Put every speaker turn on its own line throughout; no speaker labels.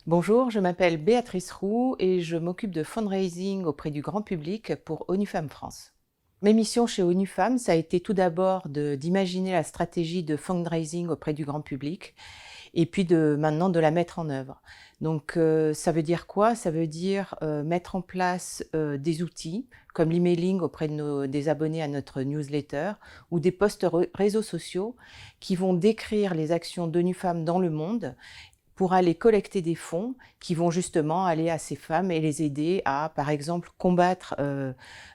Bonjour, je m'appelle Béatrice Roux et je m'occupe de fundraising auprès du grand public pour ONU Femmes France. Mes missions chez ONU Femmes, ça a été tout d'abord d'imaginer la stratégie de fundraising auprès du grand public et puis maintenant de la mettre en œuvre. Donc ça veut dire quoi? Ça veut dire mettre en place des outils comme l'emailing auprès des abonnés à notre newsletter ou des posts réseaux sociaux qui vont décrire les actions d'ONU Femmes dans le monde pour aller collecter des fonds qui vont justement aller à ces femmes et les aider à, par exemple, combattre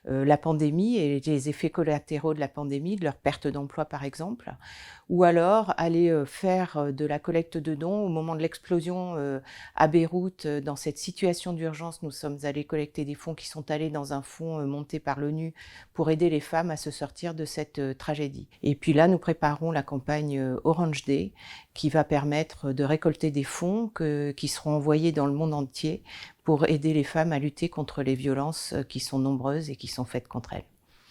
la pandémie et les effets collatéraux de la pandémie, de leur perte d'emploi par exemple, ou alors aller faire de la collecte de dons au moment de l'explosion à Beyrouth. Dans cette situation d'urgence, nous sommes allés collecter des fonds qui sont allés dans un fonds monté par l'ONU pour aider les femmes à se sortir de cette tragédie. Et puis là, nous préparons la campagne Orange Day qui va permettre de récolter des fonds qui seront envoyés dans le monde entier pour aider les femmes à lutter contre les violences qui sont nombreuses et qui sont faites contre elles.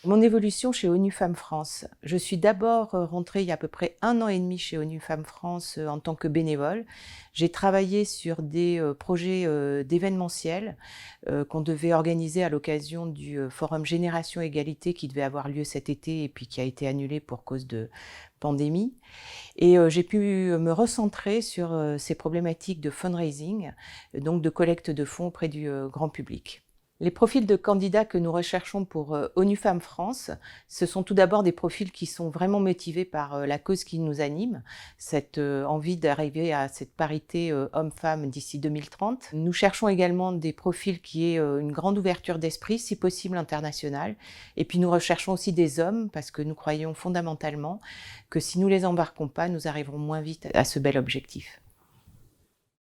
Mon évolution chez ONU Femmes France. Je suis d'abord rentrée il y a à peu près 1 an et demi chez ONU Femmes France en tant que bénévole. J'ai travaillé sur des projets d'événementiel qu'on devait organiser à l'occasion du forum Génération Égalité qui devait avoir lieu cet été et puis qui a été annulé pour cause de pandémie. Et j'ai pu me recentrer sur ces problématiques de fundraising, donc de collecte de fonds auprès du grand public. Les profils de candidats que nous recherchons pour ONU Femmes France, ce sont tout d'abord des profils qui sont vraiment motivés par la cause qui nous anime, cette envie d'arriver à cette parité hommes-femmes d'ici 2030. Nous cherchons également des profils qui aient une grande ouverture d'esprit, si possible internationale. Et puis nous recherchons aussi des hommes parce que nous croyons fondamentalement que si nous les embarquons pas, nous arriverons moins vite à ce bel objectif.